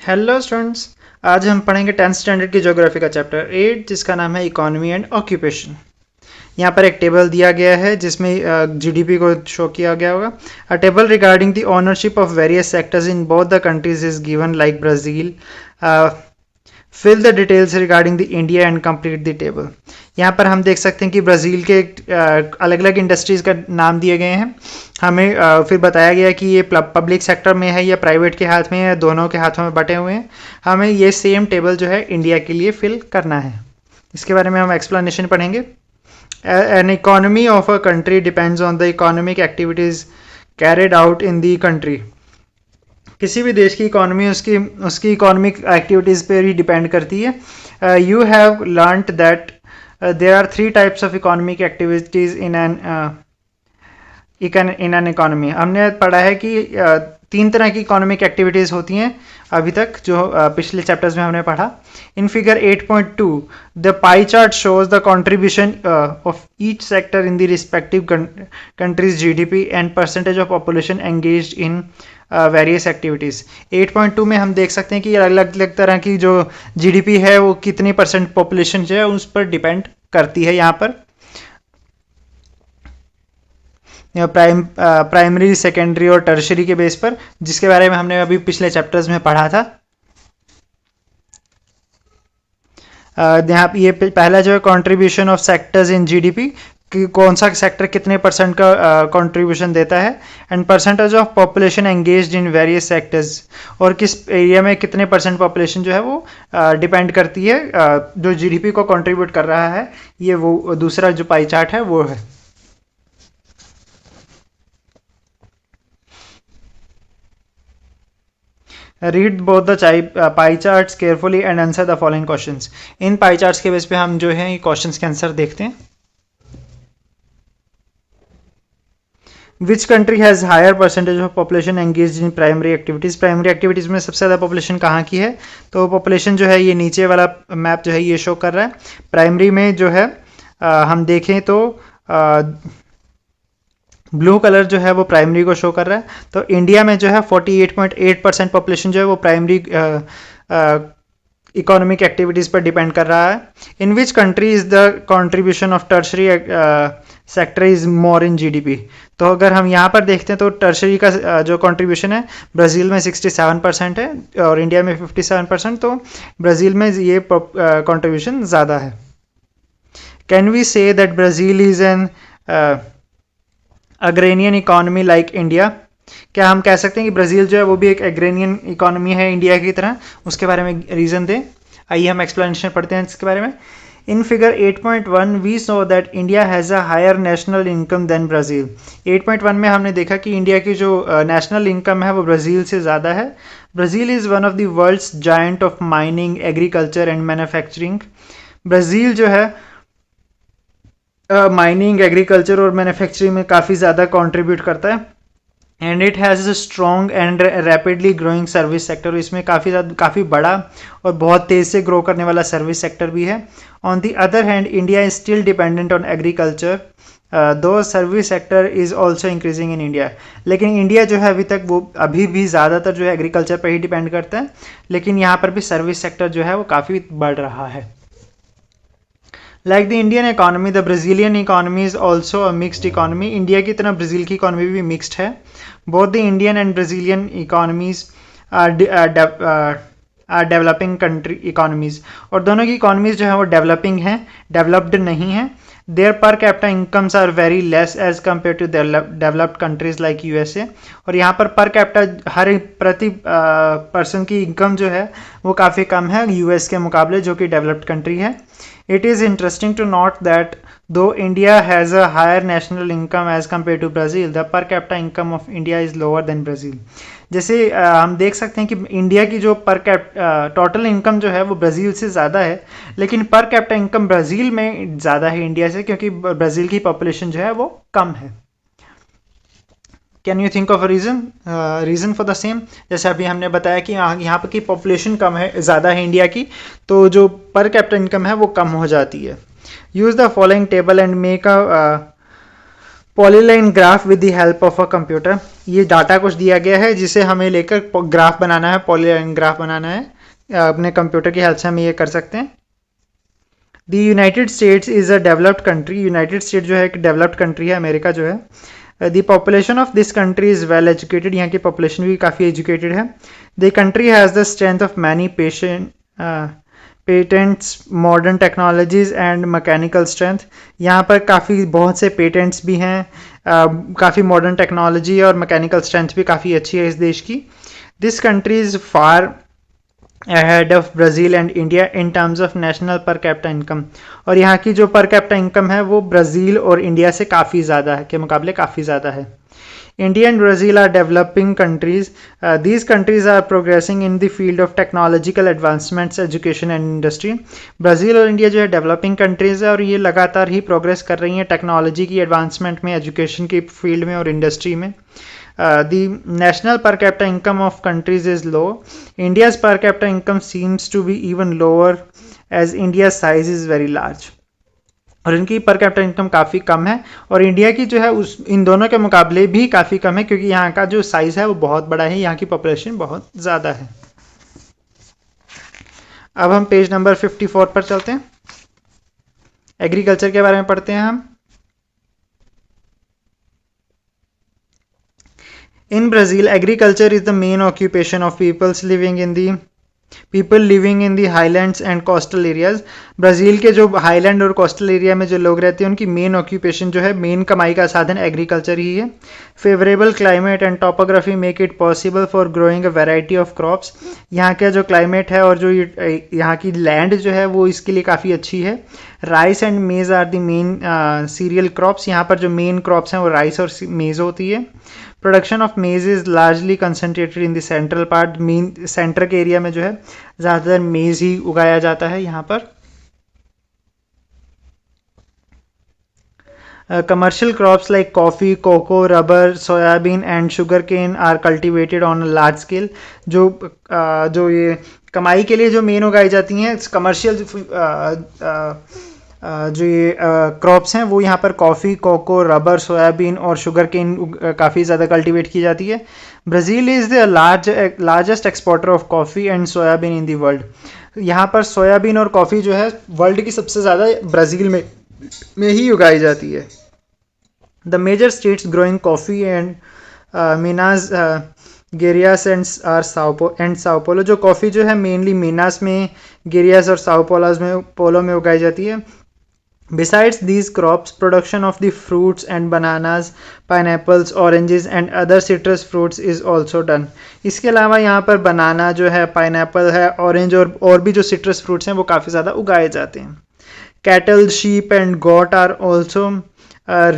Hello students, आज हम पढ़ेंगे 10th स्टैंडर्ड की ज्योग्राफी का चैप्टर 8 जिसका नाम है इकोनॉमी एंड ऑक्यूपेशन। यहाँ पर एक टेबल दिया गया है जिसमें जीडीपी को शो किया गया होगा। A table regarding the ownership of various sectors in both the countries is given like Brazil. Fill the details regarding the India and complete the table. यहाँ पर हम देख सकते हैं कि ब्राज़ील के अलग अलग इंडस्ट्रीज़ का नाम दिए गए हैं। हमें फिर बताया गया कि ये पब्लिक सेक्टर में है या प्राइवेट के हाथ में है, दोनों के हाथों में बटे हुए हैं। हमें ये सेम टेबल जो है इंडिया के लिए फिल करना है। इसके बारे में हम एक्सप्लेनेशन पढ़ेंगे। An economy of a country depends on the economic activities carried out in the country. किसी भी देश की इकोनॉमी उसकी इकोनॉमिक एक्टिविटीज़ पे ही डिपेंड करती है। You have learned that there are 3 types of economic activities in an economy. हमने पढ़ा है कि 3 तरह की इकोनॉमिक एक्टिविटीज़ होती हैं अभी तक, जो पिछले चैप्टर्स में हमने पढ़ा। In figure 8.2 the pie chart shows the contribution of each sector in the respective countries GDP and percentage of population engaged in various activities. 8.2 में हम देख सकते हैं कि अलग अलग तरह की जो जीडीपी है वो कितनी परसेंट पॉपुलेशन जो है उस पर डिपेंड करती है। यहाँ पर प्राइमरी, सेकेंडरी और टर्शरी के बेस पर, जिसके बारे में हमने अभी पिछले चैप्टर्स में पढ़ा था। यहाँ ये पहला जो है contribution of sectors in GDP, कि कौन सा सेक्टर कितने परसेंट का कंट्रीब्यूशन देता है, and percentage of population engaged in various sectors, और किस एरिया में कितने परसेंट पॉपुलेशन जो है वो डिपेंड करती है जो जीडीपी को कंट्रीब्यूट कर रहा है। ये वो दूसरा जो पाई चार्ट है वो है। Read both the pie charts carefully and answer the following questions. In pie charts के बेस पे हम जो है ये क्वेश्चंस के आंसर देखते हैं। Which country has higher percentage of population engage in primary activities. Primary activities में सबसे ज़्यादा पॉपुलेशन कहाँ की है? तो पॉपुलेशन जो है ये नीचे वाला मैप जो है ये शो कर रहा है। प्राइमरी में जो है हम देखें तो ब्लू कलर जो है वो प्राइमरी को शो कर रहा है। तो इंडिया में जो है 48.8% पॉपुलेशन जो है वो प्राइमरी इकोनॉमिक एक्टिविटीज़ पर डिपेंड कर रहा है। In which country is the contribution of tertiary sector is more in GDP. तो अगर हम यहाँ पर देखते हैं तो टर्शरी का जो कंट्रीब्यूशन है ब्राज़ील में 67% है और इंडिया में 57%। तो ब्राज़ील में ये कंट्रीब्यूशन ज़्यादा है। Can we say that Brazil is an agrarian economy like India. क्या हम कह सकते हैं कि ब्राज़ील जो है वो भी एक एग्रेनियन इकोनॉमी है इंडिया की तरह? उसके बारे में रीज़न दें। आइए हम एक्सप्लेनेशन पढ़ते हैं इसके बारे में। In figure 8.1 we so that India has a higher national income than Brazil. 8.1 में हमने देखा कि इंडिया की जो नेशनल इनकम है वो ब्राज़ील से ज़्यादा है। Brazil is one of the world's giant of mining, agriculture and manufacturing. Brazil जो है माइनिंग, एग्रीकल्चर और मैन्युफैक्चरिंग में काफ़ी ज़्यादा कंट्रीब्यूट करता है। And it has a strong and rapidly growing service sector. इसमें काफ़ी बड़ा और बहुत तेज़ से ग्रो करने वाला सर्विस सेक्टर भी है। On the other hand India is still dependent on agriculture though service sector is also increasing in India. लेकिन इंडिया जो है अभी भी ज़्यादातर जो है एग्रीकल्चर पर ही डिपेंड करता है, लेकिन यहाँ पर भी सर्विस सेक्टर जो है वो काफ़ी बढ़ रहा है। Like the Indian economy the Brazilian economy is also a mixed economy. India की तरह ब्राज़ील की इकोनॉमी भी मिक्सड है। Both the Indian and Brazilian economies are developing country economies. और दोनों की इकोनॉमीज जो है वो डेवलपिंग हैं, डेवलप्ड नहीं हैं। Their per capita incomes are very less as compare to developed countries like USA. और यहाँ पर कैपिटा हर प्रति पर्सन की इनकम जो है वो काफ़ी कम है यूएस के मुकाबले, जो कि डेवलप्ड कंट्री है। It is interesting to note that though India has a higher national income as compared to Brazil, the per capita income of India is lower than Brazil. जैसे हम देख सकते हैं कि इंडिया की जो टोटल इनकम जो है वो ब्राज़ील से ज़्यादा है, लेकिन पर कैपिटा इनकम ब्राज़ील में ज़्यादा है इंडिया से, क्योंकि ब्राज़ील की पॉपुलेशन जो है वो कम है। Can you think of a reason for the same? जैसे अभी हमने बताया कि यहाँ पर की पॉपुलेशन कम है, ज़्यादा है इंडिया की, तो जो पर कैपिटा इनकम है वो कम हो जाती है। Use the following table and make a polyline graph with the help of a computer. ये डाटा कुछ दिया गया है जिसे हमें लेकर ग्राफ बनाना है, पॉलीलाइन ग्राफ बनाना है। अपने कंप्यूटर की हेल्प से हम ये कर सकते हैं। The United states is a developed country. United state जो है एक डेवलप्ड कंट्री है, अमेरिका जो है। The population of this country is well educated. यहाँ की पॉपुलेशन भी काफ़ी एजुकेटेड है। The country has the strength of many patents, modern technologies and mechanical strength. यहाँ पर काफ़ी बहुत से पेटेंट्स भी हैं, काफ़ी मॉडर्न टेक्नोलॉजी और मैकेनिकल स्ट्रेंथ भी काफ़ी अच्छी है इस देश की। This country is far ahead of Brazil and India in terms of national per capita income। और यहाँ की जो per capita income है वो ब्राज़ील और इंडिया से काफ़ी ज़्यादा है, के मुकाबले काफ़ी ज़्यादा है। India and Brazil are developing countries. These countries are progressing in the field of technological advancements, education and industry। Brazil और इंडिया जो है डेवलपिंग कंट्रीज़ है और ये लगातार ही प्रोग्रेस कर रही हैं टेक्नोलॉजी की एडवांसमेंट में, एजुकेशन की फील्ड में और इंडस्ट्री में। The national per capita income of countries is low. India's per capita income seems to be even lower as India's size is very large। और इनकी पर कैपिटा इनकम काफ़ी कम है और इंडिया की जो है उस इन दोनों के मुकाबले भी काफ़ी कम है, क्योंकि यहाँ का जो साइज़ है वो बहुत बड़ा है, यहाँ की पॉपुलेशन बहुत ज़्यादा है। अब हम पेज नंबर 54 पर चलते हैं। एग्रीकल्चर के बारे में पढ़ते हैं हम। In Brazil, agriculture is the main occupation of people living in the highlands and coastal areas। Brazil के जो हाईलैंड और कोस्टल एरिया में जो लोग रहते हैं उनकी मेन ऑक्यूपेशन जो है, मेन कमाई का साधन एग्रीकल्चर ही है। Favourable climate and topography make it possible for growing a variety of crops. यहाँ का जो क्लाइमेट है और जो यहाँ की लैंड जो है वो इसके लिए काफ़ी अच्छी है। Rice and maize are the main cereal crops. यहाँ पर जो मेन क्रॉप्स हैं वो राइस और मेज़ होती है। प्रोडक्शन ऑफ मेज़ is largely concentrated in the central part. Main centre के एरिया में जो है ज़्यादातर मेज़ ही उगाया जाता है यहाँ पर। Commercial crops like coffee, cocoa, rubber, soybean and sugarcane are cultivated on a large scale। जो ये कमाई के लिए जो मेन उगाई जाती हैं कमर्शियल जो ये क्रॉप्स हैं वो यहाँ पर कॉफ़ी, कोको, रबर, सोयाबीन और शुगर केन काफ़ी ज़्यादा कल्टीवेट की जाती है। Brazil is the largest exporter of coffee and soybean in the world. यहाँ पर सोयाबीन और कॉफ़ी जो है वर्ल्ड की सबसे ज़्यादा ब्राज़ील में ही उगाई जाती है। The major states growing coffee and Minas Gerais and Sao Paulo. जो कॉफ़ी जो है मेनली मीनास में, गेरियास और साओ पोलो में उगाई जाती है। Besides these crops, production of the fruits and bananas, pineapples, oranges and other citrus fruits is also done। इसके अलावा यहाँ पर बनाना जो है, पाइनएप्पल है, ऑरेंज और भी जो सिट्रस फ्रूट्स हैं वो काफ़ी ज़्यादा उगाए जाते हैं। Cattle, sheep and goat are also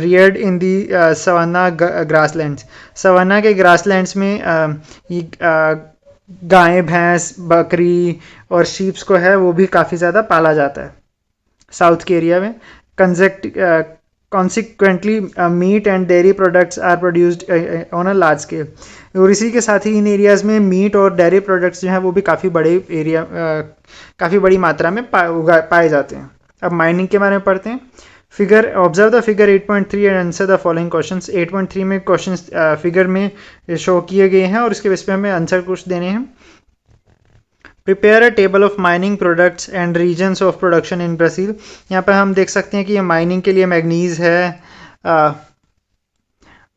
reared in the savanna grasslands। Savanna के ग्रासलैंड्स में गाय, भैंस, बकरी और शीप्स को है वो भी काफ़ी ज़्यादा पाला जाता है साउथ के एरिया में। Consequently meat and dairy products are produced on a large scale. और इसी के साथ ही इन एरियाज़ में मीट और डेयरी प्रोडक्ट्स जो हैं वो भी काफ़ी बड़ी मात्रा में पाए जाते हैं। अब माइनिंग के बारे में पढ़ते हैं। Observe the figure 8.3 and answer the following questions. 8.3 में क्वेश्चंस फिगर में शो किए गए हैं और इसके बेस पे हमें आंसर कुछ देने हैं। Prepare a table of mining products and regions of production in Brazil. यहाँ पर हम देख सकते हैं कि ये माइनिंग के लिए मैग्नीज है,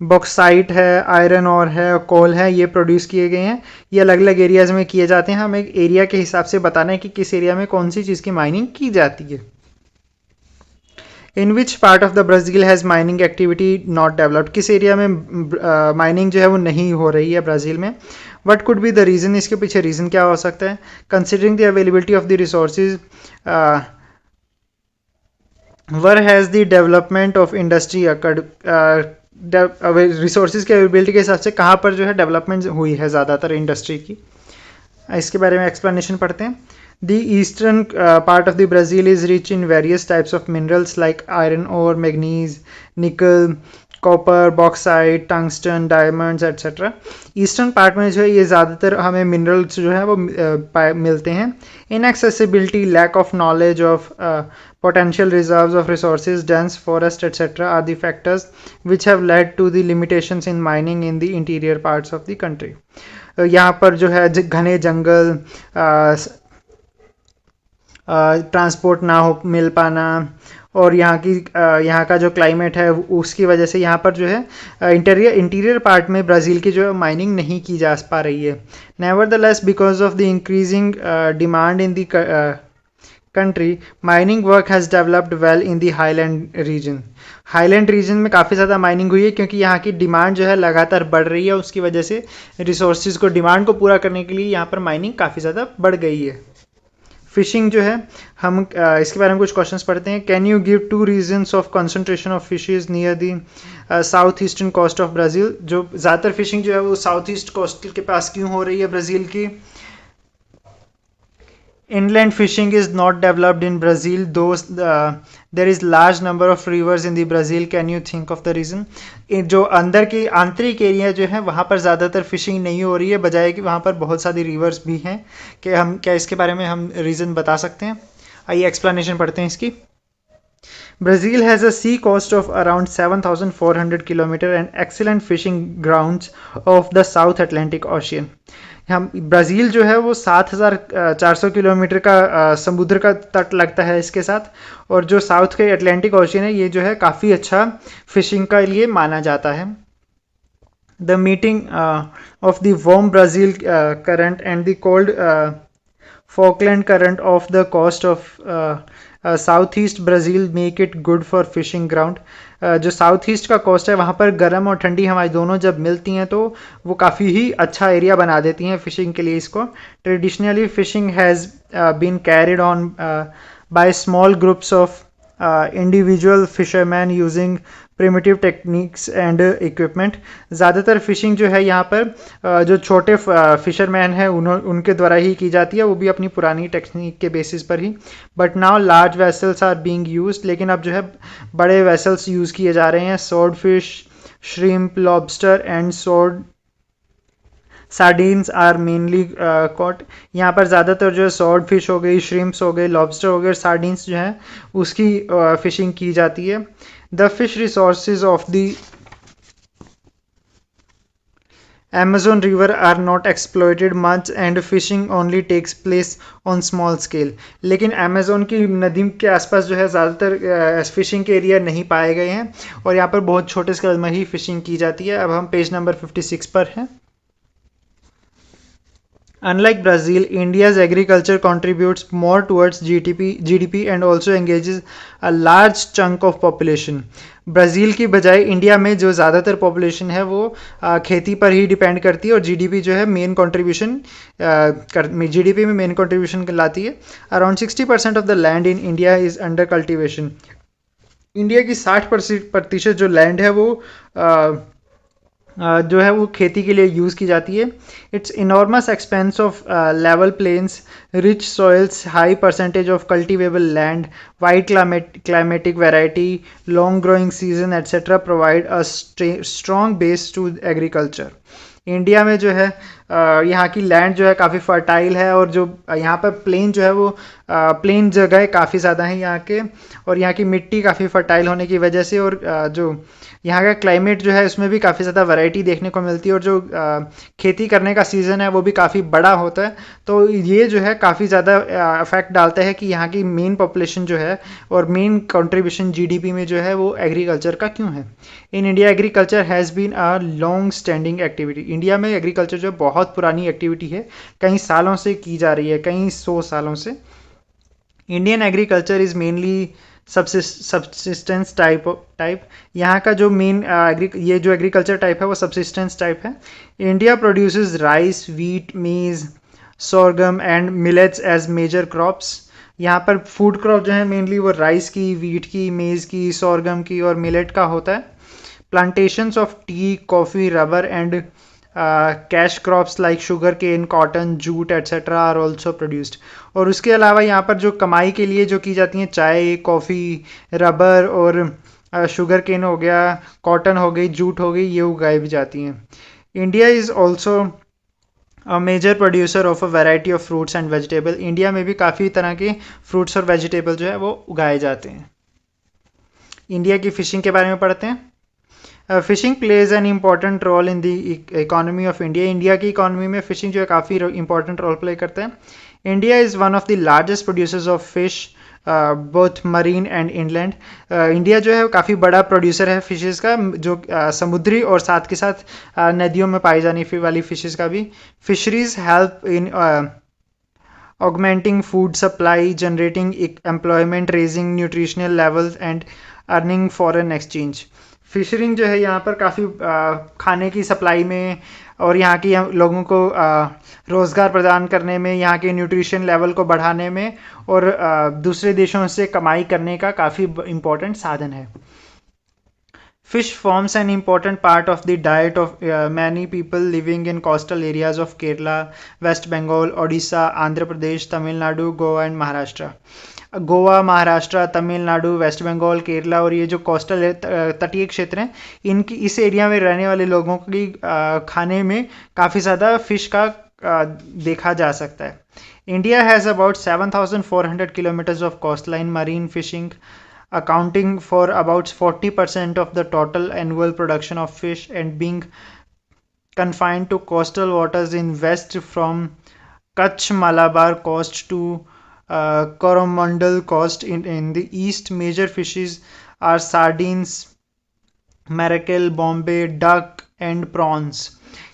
बॉक्साइट है, आयरन और है, कोल है, ये प्रोड्यूस किए गए हैं। ये अलग अलग एरियाज़ में किए जाते हैं। हम एक एरिया के हिसाब से बताना है कि किस एरिया में कौन सी चीज़ की माइनिंग की जाती है। In which part of the Brazil has mining activity not developed. किस एरिया में माइनिंग जो है वो नहीं हो रही है ब्राज़ील में। What could be the reason, इसके पीछे रीज़न क्या हो सकता है। Considering the availability of the resources, where has the development of industry occurred. Resources की अवेलेबिलिटी के हिसाब से कहाँ पर जो है डेवलपमेंट हुई है ज़्यादातर इंडस्ट्री की। इसके बारे में एक्सप्लेनेशन पढ़ते हैं। The eastern part of the Brazil is rich in various types of minerals like iron ore, manganese, nickel, copper, bauxite, tungsten, diamonds etcetera. Eastern part में जो है ये ज़्यादातर हमें मिनरल्स जो है वो मिलते हैं। Inaccessibility, lack of knowledge of potential reserves of resources, dense forest, etc. are the factors which have led to the limitations in mining in the interior parts of the country. यहाँ पर जो है घने जंगल, ट्रांसपोर्ट ना हो मिल पाना, और यहाँ का जो क्लाइमेट है उसकी वजह से यहाँ पर जो है इंटीरियर पार्ट में ब्राज़ील की जो है माइनिंग नहीं की जा पा रही है। Nevertheless, because of the increasing demand in the country, mining work has developed well in the highland region. Highland region में काफ़ी ज़्यादा माइनिंग हुई है क्योंकि यहाँ की डिमांड जो है लगातार बढ़ रही है, उसकी वजह से रिसोर्सेज को, डिमांड को पूरा करने के लिए यहाँ पर माइनिंग काफ़ी ज़्यादा बढ़ गई है। फिशिंग जो है, हम इसके बारे में कुछ क्वेश्चंस पढ़ते हैं। Can you give 2 reasons of concentration of fishes near the south eastern coast of Brazil. जो ज़्यादातर फिशिंग जो है वो साउथ ईस्ट कोस्ट के पास क्यों हो रही है ब्राज़ील की? Inland fishing is not developed in Brazil, though there is large number of rivers in the Brazil. Can you think of the reason? जो अंदर की आंतरिक एरिया जो है वहाँ पर ज़्यादातर फिशिंग नहीं हो रही है, बजाय कि वहाँ पर बहुत सारी रिवर्स भी हैं। कि हम क्या इसके बारे में हम रीज़न बता सकते हैं? आइए एक्सप्लेनेशन पढ़ते हैं इसकी। Brazil has a sea coast of around 7,400 kilometer and excellent fishing grounds of the South Atlantic Ocean. हम ब्राज़ील जो है वो 7,400 किलोमीटर का समुद्र का तट लगता है इसके साथ, और जो साउथ के अटलांटिक ओशन है ये जो है काफ़ी अच्छा फिशिंग का लिए माना जाता है। The meeting of the warm Brazil current and the cold Falkland current of the coast of south east Brazil make it good for fishing ground. जो साउथ ईस्ट का कोस्ट है वहाँ पर गर्म और ठंडी हवाएं दोनों जब मिलती हैं तो वो काफ़ी ही अच्छा एरिया बना देती हैं फिशिंग के लिए इसको। Traditionally fishing has been carried on by small groups of individual fisherman using primitive techniques and equipment. ज़्यादातर फिशिंग जो है यहाँ पर जो छोटे फिशरमैन हैं उनके द्वारा ही की जाती है, वो भी अपनी पुरानी टेक्निक के बेसिस पर ही। But now large vessels are being used, लेकिन अब जो है बड़े वेसल्स यूज़ किए जा रहे हैं। Swordfish, shrimp, lobster and sardines are mainly caught. यहाँ पर ज़्यादातर जो है स्वॉर्ड फिश हो गई, श्रिम्प्स हो गए, लॉबस्टर हो गए, और सार्डीन्स जो है उसकी फिशिंग की जाती है। The fish resources of the Amazon River are not exploited much and fishing only takes place on small scale. लेकिन अमेज़न की नदी के आसपास जो है ज़्यादातर फिशिंग के एरिया नहीं पाए गए हैं और यहाँ पर बहुत छोटे स्केल में ही फिशिंग की जाती है। अब हम पेज नंबर 56 पर हैं। Unlike Brazil, India's agriculture contributes more towards GDP and also engages a large chunk of population. Brazil की बजाय इंडिया में जो ज़्यादातर पॉपुलेशन है वो खेती पर ही डिपेंड करती है और जीडीपी जो है मेन कंट्रीब्यूशन जीडीपी में मेन कंट्रीब्यूशन लाती है। Around 60% of the land in India is under cultivation. India की 60% जो लैंड है वो जो है वो खेती के लिए यूज़ की जाती है। Its enormous expanse of level plains, rich soils, high percentage of cultivable land, wide climatic variety, long growing season etcetera provide a strong base to agriculture. India में जो है यहाँ की लैंड जो है काफ़ी फर्टाइल है और जो यहाँ पर प्लेन जो है वो प्लेन जगह काफ़ी ज़्यादा है यहाँ के, और यहाँ की मिट्टी काफ़ी फर्टाइल होने की वजह से और जो यहाँ का क्लाइमेट जो है उसमें भी काफ़ी ज़्यादा वैरायटी देखने को मिलती है और जो खेती करने का सीज़न है वो भी काफ़ी बड़ा होता है। तो ये जो है काफ़ी ज़्यादा इफेक्ट डालता है कि यहाँ की मेन पॉपुलेशन जो है और मेन कंट्रीब्यूशन जीडीपी में जो है वो एग्रीकल्चर का क्यों है। In India agriculture has been a long standing activity. India में एग्रीकल्चर जो बहुत पुरानी एक्टिविटी है, कई सालों से की जा रही है, कई 100 सालों से। Indian agriculture is mainly subsistence type. यहाँ का जो मेन ये जो एग्रीकल्चर टाइप है वो सबसिस्टेंस टाइप है। India produces rice, wheat, maize, sorghum and millets as major crops. यहाँ पर फूड क्रॉप जो है मेनली वो राइस की, वीट की, मेज की, सोरगम की और मिलेट का होता है। Plantations of tea, coffee, rubber and cash crops like sugar cane, cotton, jute etcetera are also produced. और उसके अलावा यहाँ पर जो कमाई के लिए जो की जाती हैं चाय, कॉफ़ी, रबर और शुगर केन हो गया, कॉटन हो गई, जूट हो गई, ये उगाई भी जाती हैं। India is also a major producer of a variety of fruits and vegetable. India में भी काफ़ी तरह के फ्रूट्स और वेजिटेबल जो है वो उगाए जाते हैं। इंडिया की फ़िशिंग के बारे में पढ़ते हैं। Fishing plays an important role in the economy of India. India की इकोनॉमी में फ़िशिंग जो है काफ़ी इंपॉर्टेंट रोल प्ले करता है। India is one of the largest producers of fish both marine and inland. India जो है काफ़ी बड़ा प्रोड्यूसर है फिशेस का, जो समुद्री और साथ के साथ नदियों में पाई जाने वाली फिशेस का भी। Fisheries help in augmenting food supply, generating employment, raising nutritional levels and earning foreign exchange। फिशरिंग जो है यहाँ पर काफ़ी खाने की सप्लाई में और यहाँ की लोगों को रोज़गार प्रदान करने में, यहाँ के न्यूट्रिशन लेवल को बढ़ाने में और दूसरे देशों से कमाई करने का काफ़ी इम्पोर्टेंट साधन है। Fish forms an important part of the diet of many people living in coastal areas of Kerala, West Bengal, Odisha, Andhra Pradesh, Tamil Nadu, Goa and Maharashtra। Goa, Maharashtra, Tamil Nadu, West Bengal, Kerala और ये जो कोस्टल तटीय क्षेत्र हैं, इनकी इस एरिया में रहने वाले लोगों की खाने में काफ़ी ज़्यादा फिश का देखा जा सकता है। India has about 7,400 kilometres of coast line marine fishing, accounting for about 40% of the total annual production of fish and being confined to coastal waters in west from Kutch Malabar coast to Coromandel coast. In the east, major fishes are sardines, mackerel, bombay, duck and prawns।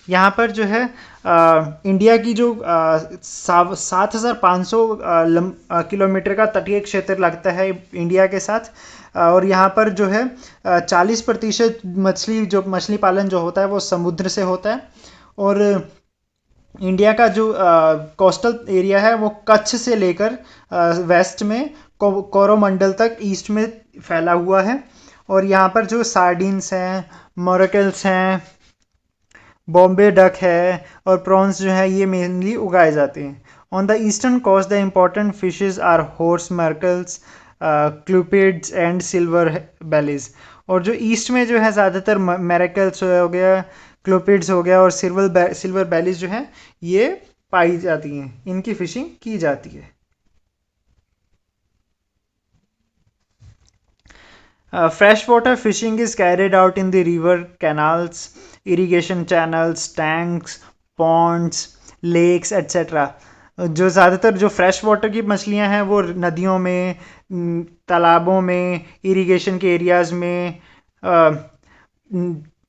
यहाँ पर जो है India की जो 7,500 kilometre का तटीय क्षेत्र लगता है इंडिया के साथ, और यहाँ पर जो है 40% मछली पालन जो होता है वो समुद्र से होता है। और इंडिया का जो कोस्टल एरिया है वो कच्छ से लेकर वेस्ट में कोरोमंडल तक ईस्ट में फैला हुआ है। और यहाँ पर जो सार्डिन्स हैं, मोरकल्स हैं, बॉम्बे डक है और प्रॉन्स जो है ये मेनली उगाए जाते हैं। On the eastern coast the important fishes are horse mackerels, clupeids and silver bellies. और जो ईस्ट में जो है ज़्यादातर मैरिकल्स हो गया, क्लूपिड्स हो गया और सिल्वर बेलीज जो है ये पाई जाती हैं, इनकी फिशिंग की जाती है। Freshwater fishing is carried out in the river, canals, irrigation channels, tanks, ponds, lakes, etc. जो ज़्यादातर जो फ्रेश वाटर की मछलियां हैं वो नदियों में, तालाबों में, इरिगेशन के एरियाज़ में,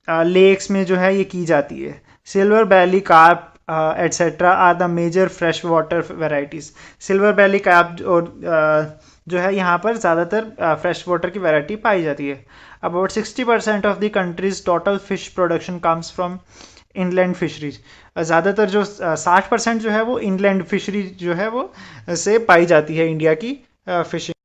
लेक्स में जो है ये की जाती है। Silver belly carp etcetera are the major fresh water varieties. Silver belly carp और जो है यहाँ पर ज़्यादातर फ्रेश वाटर की वैरायटी पाई जाती है। About 60% of the country's total fish production comes from inland fisheries. ज़्यादातर जो 60% जो है वो इनलैंड फिशरी जो है वो से पाई जाती है इंडिया की फिशिंग।